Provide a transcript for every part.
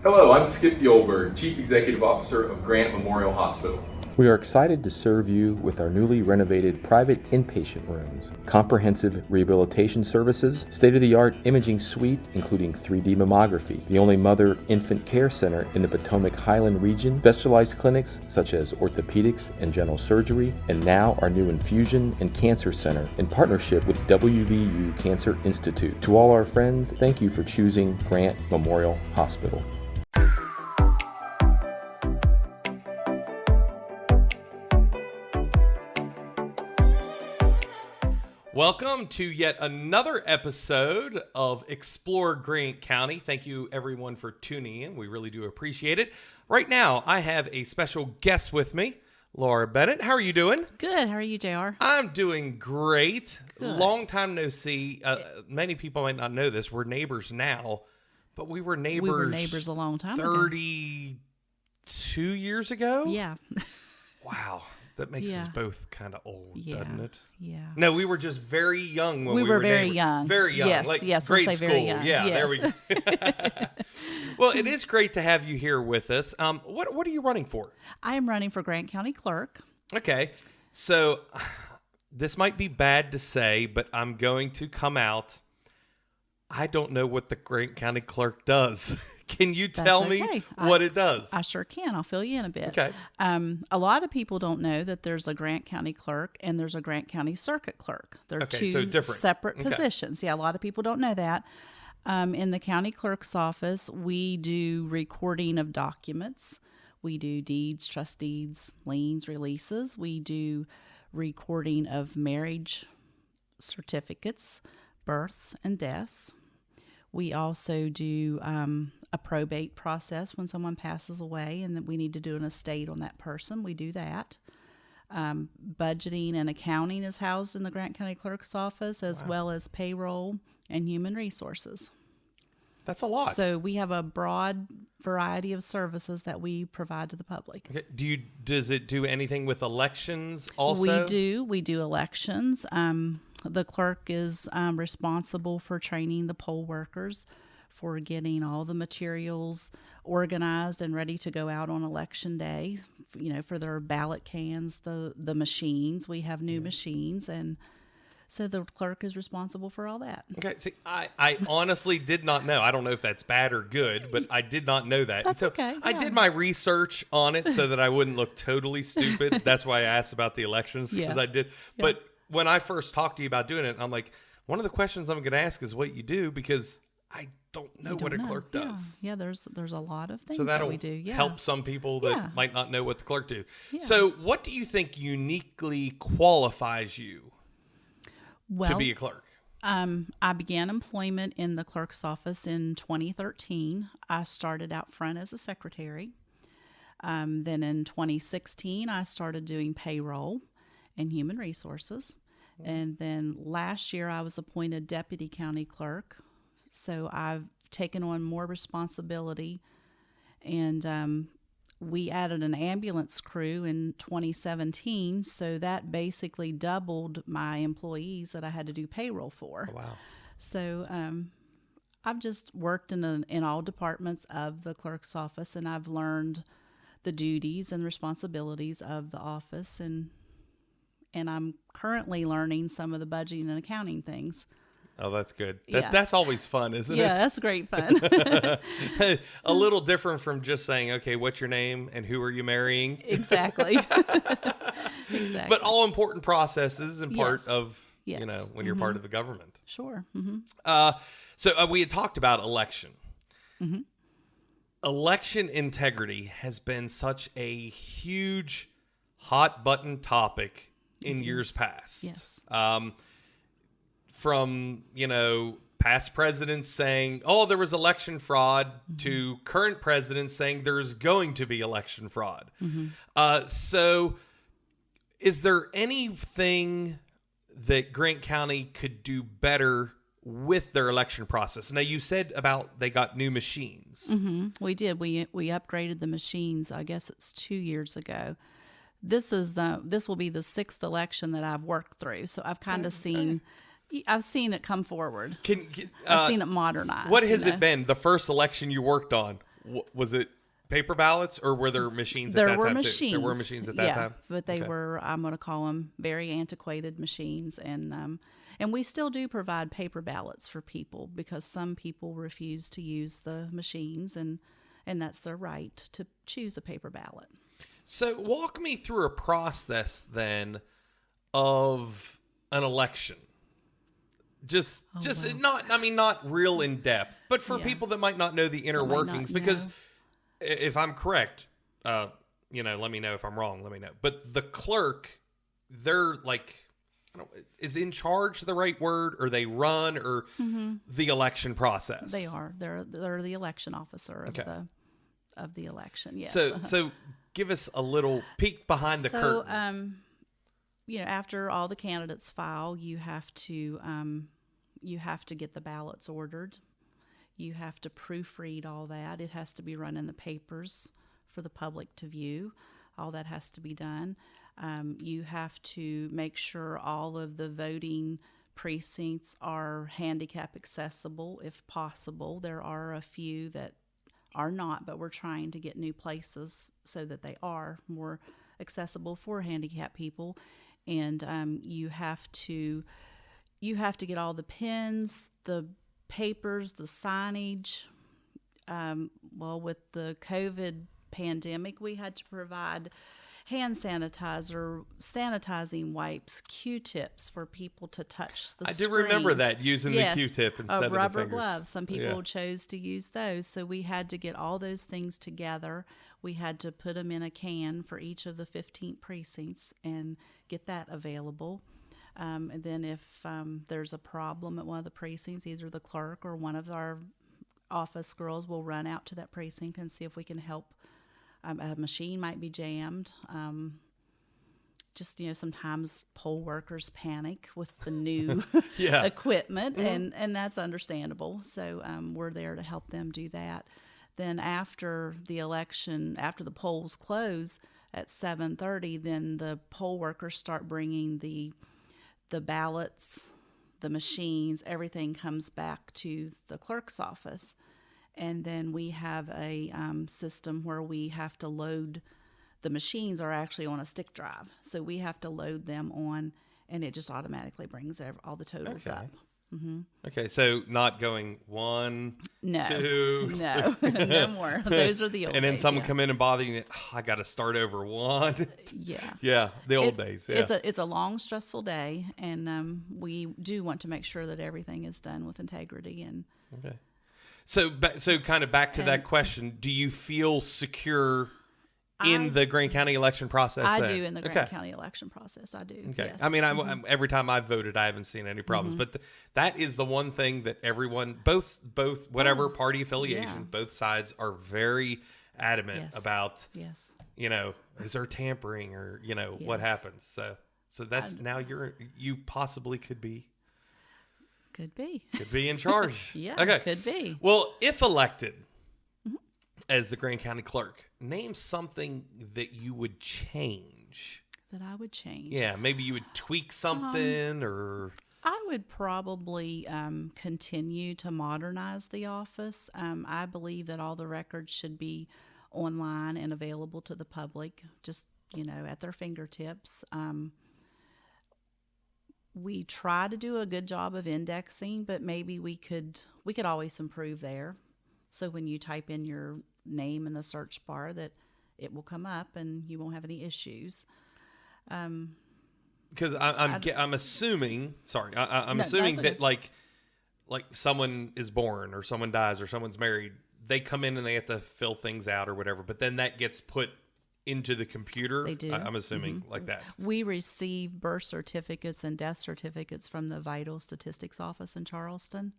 Hello, I'm Skip Yolberg, Chief Executive Officer of Grant Memorial Hospital. We are excited to serve you with our newly renovated private inpatient rooms, comprehensive rehabilitation services, state-of-the-art imaging suite including 3D mammography, the only mother-infant care center in the Potomac Highland region, specialized clinics such as orthopedics and general surgery, and now our new infusion and cancer center in partnership with WVU Cancer Institute. To all our friends, thank you for choosing Grant Memorial Hospital. Welcome to yet another episode of Explore Grant County. Thank you everyone for tuning in. We really do appreciate it. Right now, I have a special guest with me, Lora Bennett. How are you doing? Good. How are you, JR? I'm doing great. Good. Long time no see. Many people might not know this. We're neighbors now, but we were neighbors a long time ago. 32 years ago? Yeah. Wow. That makes us both kind of old, doesn't it? Yeah. No, we were just very young when we were very neighbors. young. Very young. Yes, like yes, grade we'll say school. very young. Yeah, Yes. there we go. Well, it is great to have you here with us. What are you running for? I am running for Grant County Clerk. Okay. So this might be bad to say, but I'm going to come out. I don't know what the Grant County Clerk does. Can you tell me what it does? I sure can. I'll fill you in a bit. Okay. A lot of people don't know that there's a Grant County Clerk and there's a Grant County Circuit Clerk. They're two separate positions. Yeah, a lot of people don't know that. In the county clerk's office, we do recording of documents. We do deeds, trust deeds, liens, releases. We do recording of marriage certificates, births, and deaths. We also do a probate process when someone passes away and that we need to do an estate on that person. We do that. Budgeting and accounting is housed in the Grant County Clerk's office, as well as payroll and human resources. That's a lot. So we have a broad variety of services that we provide to the public. Okay. Does it do anything with elections also? We do elections. The clerk is responsible for training the poll workers, for getting all the materials organized and ready to go out on election day, for their ballot cans, the machines. We have new machines, and so the clerk is responsible for all that. Okay. See, I honestly did not know. I don't know if that's bad or good, but I did not know that. That's okay. Yeah. I did my research on it so that I wouldn't look totally stupid. That's why I asked about the elections, because I did. Yeah. But when I first talked to you about doing it, I'm like, one of the questions I'm going to ask is what you do, because I don't know what a clerk does. Yeah, there's a lot of things so that we do. Yeah. Help some people that might not know what the clerk do. Yeah. So what do you think uniquely qualifies you to be a clerk? I began employment in the clerk's office in 2013. I started out front as a secretary. Then in 2016, I started doing payroll and human resources. And then last year, I was appointed deputy county clerk. So I've taken on more responsibility. And we added an ambulance crew in 2017. So that basically doubled my employees that I had to do payroll for. Oh, wow. So I've just worked in all departments of the clerk's office, and I've learned the duties and responsibilities of the office, and I'm currently learning some of the budgeting and accounting things. Oh, that's good. That's always fun, isn't it? Yeah, that's great fun. A little different from just saying, okay, what's your name and who are you marrying? Exactly. Exactly. But all important processes and part of, Yes. when you're part of the government. Sure. Mm-hmm. So we had talked about election. Mm-hmm. Election integrity has been such a huge hot button topic in years past. Yes. From, past presidents saying, there was election fraud, to current presidents saying there's going to be election fraud. So is there anything that Grant County could do better with their election process? Now, you said about they got new machines. Mm-hmm. We did. We upgraded the machines. I guess it's 2 years ago. This will be the 6th election that I've worked through. So I've kind of seen it come forward. I've seen it modernized. What has it been? The first election you worked on, Was it paper ballots, or were there machines at that time? There were machines at that time? But they were, I'm going to call them very antiquated machines. And we still do provide paper ballots for people because some people refuse to use the machines, and that's their right to choose a paper ballot. So walk me through a process then of an election. Not real in depth, but for people that might not know the inner workings, because if I'm correct, let me know if I'm wrong, let me know. But the clerk, they're like, is in charge the right word, or they run, or the election process? They are. They're the election officer of the election. Yes. So give us a little peek behind the curtain. After all the candidates file, you have to get the ballots ordered. You have to proofread all that. It has to be run in the papers for the public to view. All that has to be done. You have to make sure all of the voting precincts are handicap accessible if possible. There are a few that are not, but we're trying to get new places so that they are more accessible for handicapped people. And you have to get all the pens, the papers, the signage. With the COVID pandemic, we had to provide hand sanitizer, sanitizing wipes, Q-tips for people to touch the screens. I do remember that, using the Q-tip instead of the rubber fingers. gloves. Some people chose to use those. So we had to get all those things together. We had to put them in a can for each of the 15 precincts and get that available. And then if there's a problem at one of the precincts, either the clerk or one of our office girls will run out to that precinct and see if we can help. A machine might be jammed. Sometimes poll workers panic with the new equipment, and that's understandable. So we're there to help them do that. Then after the election, after the polls close at 7:30, then the poll workers start bringing the ballots, the machines, everything comes back to the clerk's office. And then we have a system where we have to load, the machines are actually on a stick drive. So we have to load them on, and it just automatically brings all the totals up. Mm-hmm. Okay, so not going 1, 2. No, no more. Those are the old days. And then someone come in and bother you, I got to start over 1. Yeah, the old days. Yeah. It's a long, stressful day, and we do want to make sure that everything is done with integrity. And okay. So kind of back to that question, do you feel secure in the Grant County election process? I do in the Grant County election process. I do. Okay. Yes. I mean, every time I've voted, I haven't seen any problems. But that is the one thing that everyone, both whatever party affiliation, both sides are very adamant about. Yes. Is there tampering or what happens? So that's now you possibly could be. Could be in charge. Yeah. Okay. Could be. Well, if elected as the Grant County Clerk, name something that you would change. That I would change. Yeah, maybe you would tweak something, or I would probably continue to modernize the office. I believe that all the records should be online and available to the public, just at their fingertips. We try to do a good job of indexing, but maybe we could always improve there. So when you type in your name in the search bar, that it will come up and you won't have any issues. Because I'm assuming. Sorry, I'm assuming that like someone is born or someone dies or someone's married, they come in and they have to fill things out or whatever. But then that gets put into the computer. They do. I'm assuming like that. We receive birth certificates and death certificates from the Vital Statistics Office in Charleston.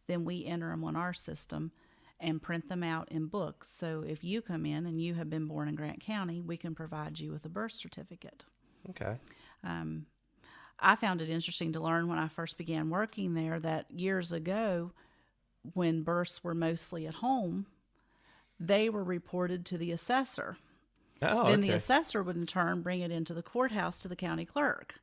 Then we enter them on our system and print them out in books. So if you come in and you have been born in Grant County, we can provide you with a birth certificate. Okay. I found it interesting to learn when I first began working there that years ago, when births were mostly at home, they were reported to the assessor. Oh, then the assessor would in turn bring it into the courthouse to the county clerk.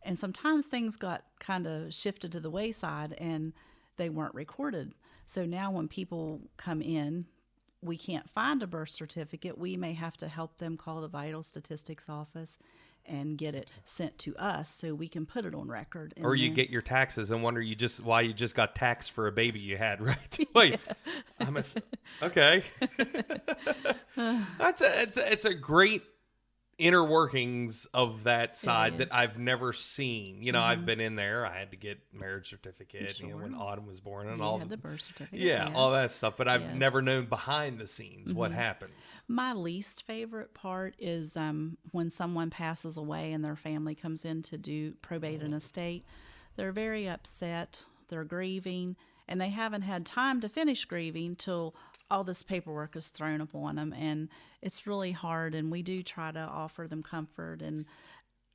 And sometimes things got kind of shifted to the wayside and they weren't recorded. So now when people come in, we can't find a birth certificate, we may have to help them call the vital statistics office and get it sent to us so we can put it on record. Or you get your taxes and wonder why you just got taxed for a baby you had, right? Wait, okay. It's a great inner workings of that side that I've never seen. You know, I've been in there. I had to get marriage certificate, you know, when Autumn was born and all. You had the birth certificate. Yeah, all that stuff. But I've never known behind the scenes what happens. My least favorite part is when someone passes away and their family comes in to do probate an estate. They're very upset. They're grieving, and they haven't had time to finish grieving till all this paperwork is thrown upon them, and it's really hard. And we do try to offer them comfort, and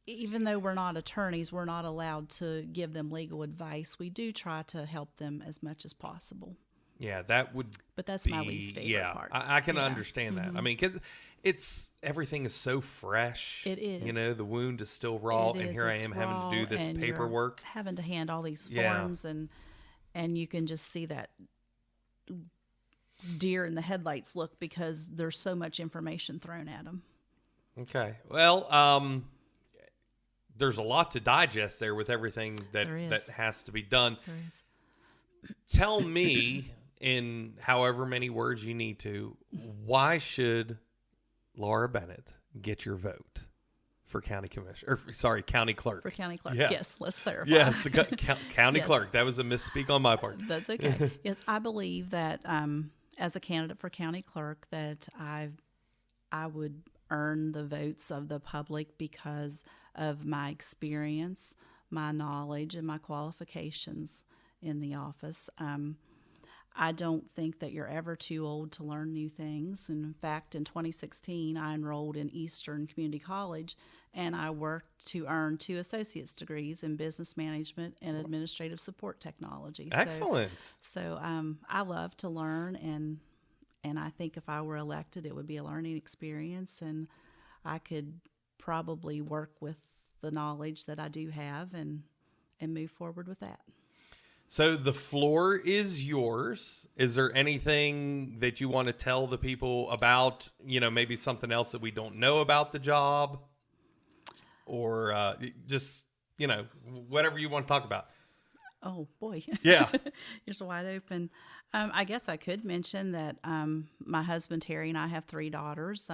even though we're not attorneys, we're not allowed to give them legal advice. We do try to help them as much as possible. Yeah, that would. But that's my least favorite part. I can understand that. I mean, because everything is so fresh. It is. You know, the wound is still raw, and here I am having to do this paperwork, having to hand all these forms, and you can just see that deer in the headlights look because there's so much information thrown at them. Okay. Well, there's a lot to digest there with everything that has to be done. There is. Tell me, in however many words you need to, why should Lora Bennett get your vote for county commissioner? County clerk. For county clerk. Yeah. Yes, let's clarify. Yes, county clerk. That was a misspeak on my part. That's okay. Yes, I believe that as a candidate for county clerk, that I would earn the votes of the public because of my experience, my knowledge, and my qualifications in the office. I don't think that you're ever too old to learn new things. And in fact, in 2016, I enrolled in Eastern Community College, and I worked to earn 2 associate's degrees in business management and administrative support technology. Excellent. So I love to learn, and I think if I were elected, it would be a learning experience, and I could probably work with the knowledge that I do have and move forward with that. So the floor is yours. Is there anything that you want to tell the people about, you know, maybe something else that we don't know about the job, or just, you know, whatever you want to talk about? Oh, boy. Yeah. It's wide open. I guess I could mention that my husband, Terry, and I have 3 daughters.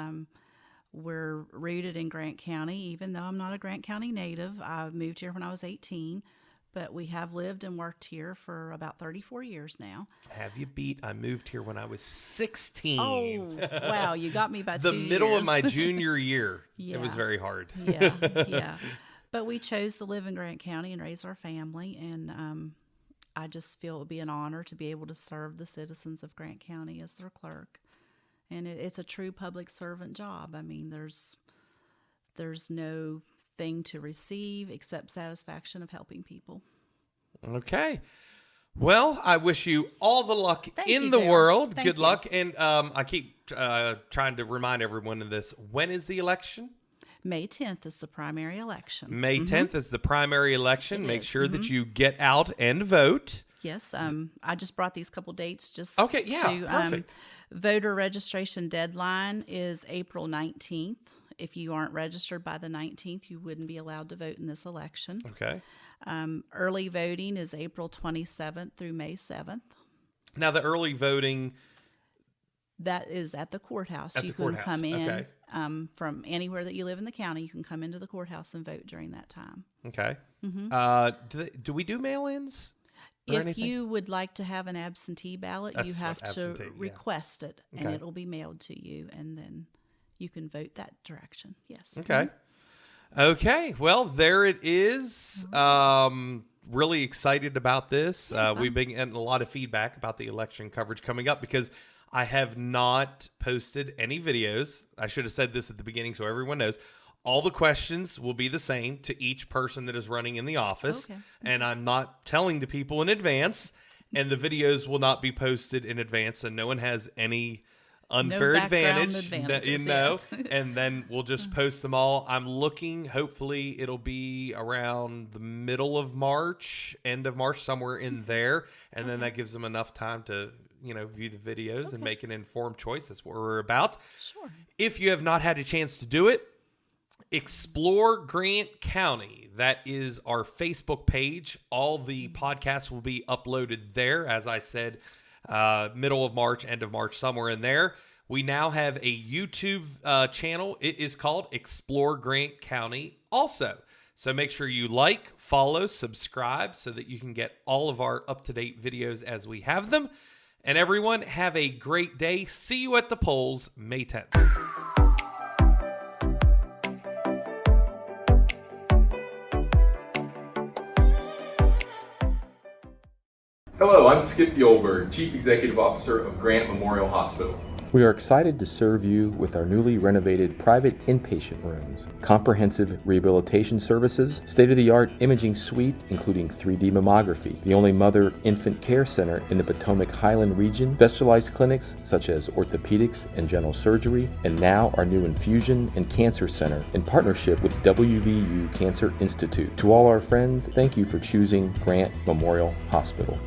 We're rooted in Grant County, even though I'm not a Grant County native. I moved here when I was 18. But we have lived and worked here for about 34 years now. Have you beat? I moved here when I was 16. Oh, wow. You got me by 2 years. The middle of my junior year. Yeah. It was very hard. Yeah. But we chose to live in Grant County and raise our family. And I just feel it would be an honor to be able to serve the citizens of Grant County as their clerk. And it's a true public servant job. I mean, there's no thing to receive except satisfaction of helping people. Okay. Well, I wish you all the luck in the Darryl. world. Thank Good you. luck. And I keep trying to remind everyone of this. When is the election? May 10th is the primary election. May 10th is the primary election. Make is. sure that you get out and vote. Yes, I just brought these couple dates just Okay, yeah, to, perfect. Voter registration deadline is April 19th. If you aren't registered by the 19th, you wouldn't be allowed to vote in this election. Okay. Early voting is April 27th through May 7th. Now, the early voting... That is at the courthouse. At you the can courthouse, come in okay. From anywhere that you live in the county. You can come into the courthouse and vote during that time. Okay. Mm-hmm. Do we do mail-ins? If you would like to have an absentee ballot, you have to request it, and it'll be mailed to you, and then you can vote that direction. Yes. Okay. Okay. Well, there it is. Really excited about this. Yes, we've been getting a lot of feedback about the election coverage coming up because I have not posted any videos. I should have said this at the beginning so everyone knows. All the questions will be the same to each person that is running in the office. Okay. And I'm not telling the people in advance, and the videos will not be posted in advance, so no one has any unfair background advantage, advantages, yes. and then we'll just post them all. I'm looking, hopefully it'll be around the middle of March, end of March, somewhere in there. And then that gives them enough time to, view the videos and make an informed choice. That's what we're about. Sure. If you have not had a chance to do it, Explore Grant County. That is our Facebook page. All the podcasts will be uploaded there. As I said, middle of March, end of March, somewhere in there. We now have a YouTube channel. It is called Explore Grant County also. So make sure you like, follow, subscribe so that you can get all of our up-to-date videos as we have them. And everyone, have a great day. See you at the polls May 10th. Hello, I'm Skip Yolberg, Chief Executive Officer of Grant Memorial Hospital. We are excited to serve you with our newly renovated private inpatient rooms, comprehensive rehabilitation services, state-of-the-art imaging suite including 3D mammography, the only mother-infant care center in the Potomac Highland region, specialized clinics such as orthopedics and general surgery, and now our new infusion and cancer center in partnership with WVU Cancer Institute. To all our friends, thank you for choosing Grant Memorial Hospital.